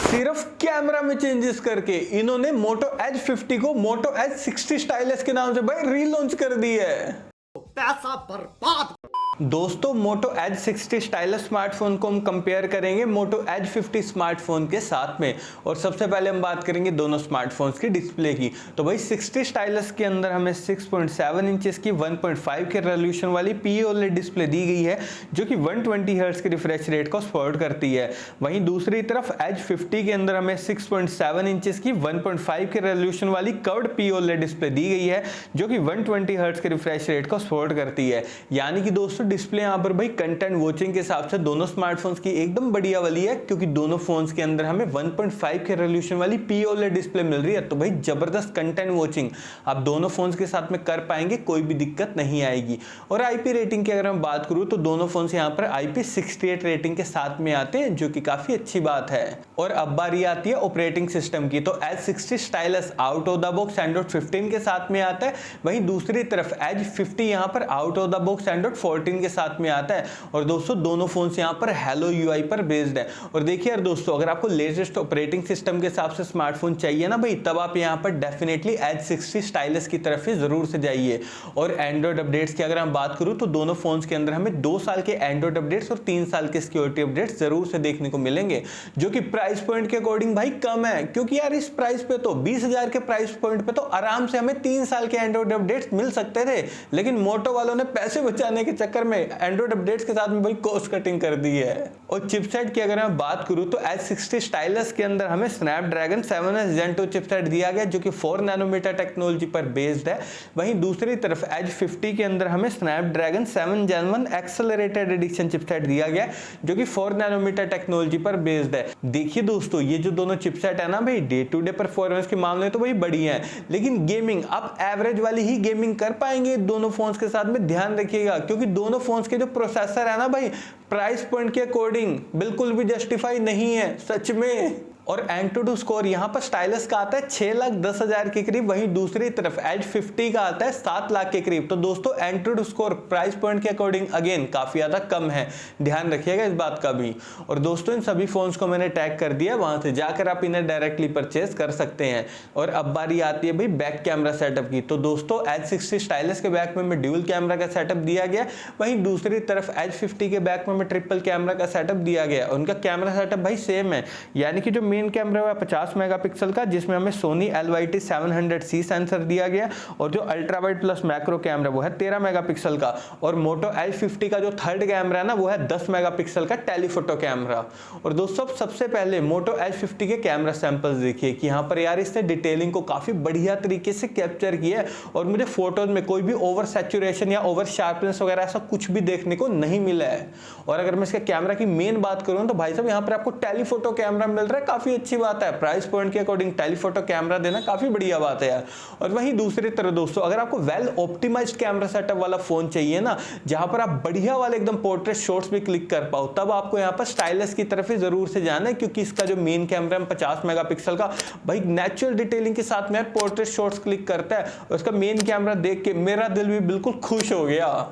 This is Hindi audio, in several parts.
सिर्फ कैमरा में चेंजेस करके इन्होंने Moto Edge 50 को Moto Edge 60 स्टाइलस के नाम से भाई रीलॉन्च कर दी है। पैसा बर्बाद। दोस्तों Moto Edge 60 स्टाइलस स्मार्टफोन को हम कंपेयर करेंगे Moto Edge 50 स्मार्टफोन के साथ में, और सबसे पहले हम बात करेंगे दोनों स्मार्टफोन्स की डिस्प्ले की। तो भाई 60 स्टाइलस के अंदर हमें 6.7 इंचेस की 1.5 के रेजोल्यूशन वाली POLED डिस्प्ले दी गई है जो कि 120 हर्ट्ज के रिफ्रेश रेट को सपोर्ट करती है। वहीं दूसरी तरफ Edge 50 के अंदर हमें 6.7 इंचेस की 1.5 के रेजोल्यूशन वाली कर्व्ड POLED डिस्प्ले दी गई है जो कि 120 हर्ट्ज के रिफ्रेश रेट को सपोर्ट करती है। यानी कि दोस्तों डिस्प्ले यहाँ पर भाई कंटेंट वॉचिंग के हिसाब से दोनों स्मार्टफोन्स की एकदम बढ़िया वाली है, क्योंकि दोनों फोन्स के अंदर हमें 1.5 के रेजोल्यूशन वाली POLED डिस्प्ले मिल रही है। तो भाई जबरदस्त कंटेंट वॉचिंग आप दोनों फोन्स के साथ में कर पाएंगे, कोई भी दिक्कत नहीं आएगी। और IP रेटिंग की अगर मैं बात करूं तो दोनों फोन्स यहाँ पर IP68 रेटिंग के साथ में आते हैं, जो कि काफी अच्छी बात है। और अब बारी आती है ऑपरेटिंग सिस्टम की। तो Edge 60 stylus out of the box Android 15 के साथ में आता है, वहीं दूसरी तरफ Edge 50 यहाँ पर out of the box Android 14 के साथ में आता है। और दोस्तों दोनों फोन्स यहाँ पर Hello UI पर बेस्ड है। और देखिए यार दोस्तों, अगर आपको लेटेस्ट ऑपरेटिंग सिस्टम के हिसाब से स्मार्टफोन चाहिए ना भाई, तब आप यहाँ पर डेफिनेटली Edge 60 स्टाइलस की तरफ ही जरूर से जाइए। और एंड्रॉइड अपडेट्स की अगर हम बात करूं तो दोनों फोन्स के अंदर हमें 2 साल के एंड्रॉइड अपडेट्स और 3 साल के सिक्योरिटी अपडेट्स जरूर से देखने को मिलेंगे, जो कि प्राइस पॉइंट के अकॉर्डिंग भाई कम है। क्योंकि यार इस प्राइस पे तो 20,000 के प्राइस पॉइंट पे तो आराम से हमें 3 साल के एंड्रॉइड अपडेट्स मिल सकते थे, लेकिन मोटो वालों ने पैसे बचाने के चक्कर में एंड्रॉइड अपडेट्स के साथ में भाई कॉस्ट कटिंग कर दी है। और चिपसेट की अगर मैं बात करूं तो Edge 60 स्टाइलस के अंदर हमें Snapdragon 7s Gen 2 चिपसेट दिया गया जो कि 4 नैनोमीटर टेक्नोलॉजी पर बेस्ड है। वहीं दूसरी तरफ Edge 50 के अंदर हमें Snapdragon 7 Gen 1 accelerated edition chipset दिया गया जो कि 4 नैनोमीटर टेक्नोलॉजी पर बेस्ड है। देखिए दोस्तों, ये जो दोनों चिपसेट है ना भाई, डे टू डे परफॉर्मेंस के मामले तो भाई बढ़िया है, लेकिन गेमिंग आप एवरेज वाली ही गेमिंग कर पाएंगे दोनों फोन्स के साथ में। ध्यान रखिएगा, क्योंकि दोनों फोन्स के जो प्रोसेसर है ना भाई, प्राइस पॉइंट के अकॉर्डिंग बिल्कुल भी जस्टिफाई नहीं है सच में। और Antutu स्कोर यहाँ पर स्टाइलस का आता है 6,10,000 के करीब, वहीं दूसरी तरफ Edge 50 का आता है 7 लाख के करीब। तो दोस्तों Antutu स्कोर प्राइस पॉइंट के अकॉर्डिंग अगेन काफी ज्यादा कम है, ध्यान रखिएगा इस बात का भी। और दोस्तों इन सभी फोन्स को मैंने टैग कर दिया, वहां से जाकर आप इन्हें डायरेक्टली परचेज कर सकते हैं। और अब बारी आती है भाई बैक कैमरा सेटअप की। तो दोस्तों Edge 60 स्टाइलस के बैक में ड्यूल कैमरा का सेटअप दिया गया, वहीं दूसरी तरफ Edge 50 के बैक में ट्रिपल कैमरा का सेटअप दिया गया। उनका कैमरा सेटअप भाई सेम है, यानी कि जो मेन कैमरा है 50 मेगापिक्सल का, जिसमें हमें Sony LYT 700C सेंसर दिया गया, और जो ultra wide plus macro camera वो है 13 मेगापिक्सल का। और Moto Edge 50 का जो थर्ड कैमरा है ना, वो है 10 मेगापिक्सल का टेलीफोटो कैमरा। और दोस्तों सबसे पहले Moto Edge 50 के कैमरा सैंपल्स देखिए कि यहाँ पर यार इसने डिटेलिंग को काफी बढ़िया तरीके से कैप्चर किया है, और मुझे फोटोज में कोई भी ओवर सैचुरेशन या ओवर शार्पनेस वगैरह ऐसा कुछ भी देखने को नहीं मिला है। और अगर मैं इसके कैमरा की मेन बात करूं तो भाई साहब यहाँ पर आपको टेलीफोटो कैमरा मिल रहा है, काफी अच्छी बात है। प्राइस पॉइंट के अकॉर्डिंग टेलीफोटो कैमरा देना काफी बढ़िया बात है यार। और वहीं दूसरी तरफ दोस्तों, अगर आपको वेल ऑप्टिमाइज्ड कैमरा सेटअप वाला फोन चाहिए ना, जहां पर आप बढ़िया वाले एकदम पोर्ट्रेट शॉट्स भी क्लिक कर पाओ, तब आपको यहाँ पर स्टाइलस की तरफ ही जरूर से जाना है, क्योंकि इसका जो मेन कैमरा 50 मेगापिक्सल का भाई नेचुरल डिटेलिंग के साथ में पोर्ट्रेट शॉट्स क्लिक करता है। और उसका मेन कैमरा देख के मेरा दिल भी बिल्कुल खुश हो गया।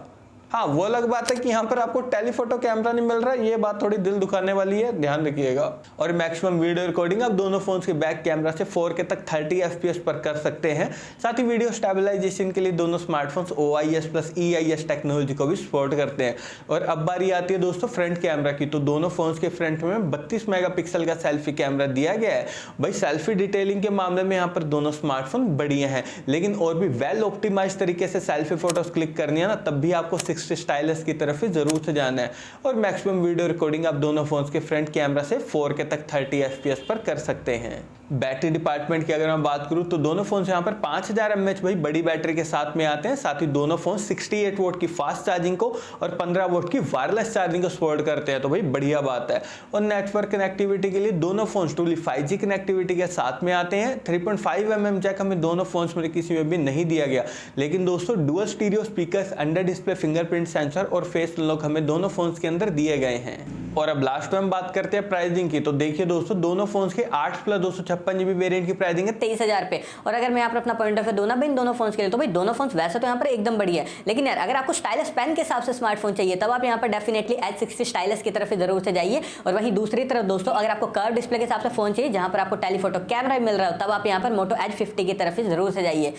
हाँ, वो अलग बात है कि यहाँ पर आपको टेलीफोटो कैमरा नहीं मिल रहा है, ये बात थोड़ी दिल दुखाने वाली है, ध्यान रखिएगा। और मैक्सिमम वीडियो रिकॉर्डिंग आप दोनों फोन्स के बैक कैमरा से 4K तक 30 FPS पर कर सकते हैं। साथ ही वीडियो स्टेबलाइजेशन के लिए दोनों smartphones OIS plus EIS technology को भी सपोर्ट करते हैं। और अब बारी आती है दोस्तों फ्रंट कैमरा की। तो दोनों फोन्स के फ्रंट में 32 मेगापिक्सल का सेल्फी कैमरा दिया गया है। भाई सेल्फी डिटेलिंग के मामले में यहाँ पर दोनों स्मार्टफोन बढ़िया है, लेकिन और भी वेल ऑप्टिमाइज तरीके से सेल्फी फोटोज क्लिक करनी है ना, तब भी आपको 60 स्टाइलस की तरफ ही जरूर से जाना है। और मैक्सिमम वीडियो रिकॉर्डिंग आप दोनों फोन्स के फ्रंट कैमरा से 4K तक 30 FPS पर कर सकते हैं। बैटरी डिपार्टमेंट की अगर मैं बात करूं तो दोनों फोन्स यहाँ पर 5000 mAh भाई बड़ी बैटरी के साथ में आते हैं। साथ ही दोनों फोन 68 वोल्ट की फास्ट चार्जिंग को और 15 वोल्ट की वायरलेस चार्जिंग को सपोर्ट करते हैं, तो भाई बढ़िया बात है। और नेटवर्क कनेक्टिविटी के लिए दोनों फोन्स ट्रूली 5G कनेक्टिविटी के साथ में आते हैं। 3.5mm जैक हमें दोनों फोन्स में किसी में भी नहीं दिया गया, लेकिन दोस्तों dual stereo speakers, under display fingerprint sensor और फेस अनलॉक हमें दोनों फोन्स के अंदर दिए गए हैं। और अब लास्ट में हम बात करते हैं प्राइसिंग की। तो देखिए दोस्तों, दोनों फोन्स के 8 प्लस 256 GB वेरिएंट की प्राइसिंग है 23,000 पे। और अगर मैं यहाँ पर अपना पॉइंट ऑफ व्यू दूं ना भाई इन दोनों फोन्स के लिए, तो भाई दोनों फोन्स वैसे तो यहाँ पर एकदम बढ़िया है, लेकिन यार अगर आपको स्टाइलस पेन के हिसाब से स्मार्टफोन चाहिए तब आप यहाँ पर डेफिनेटली H60 स्टाइलस की तरफ जरूर से जाइए। और वहीं दूसरी तरफ दोस्तों, अगर आपको कर्व डिस्प्ले के हिसाब से फोन चाहिए जहां पर आपको टेलीफोटो कैमरा मिल रहा हो, तब आप यहाँ पर मोटो Edge 50 की तरफ जरूर से जाइए।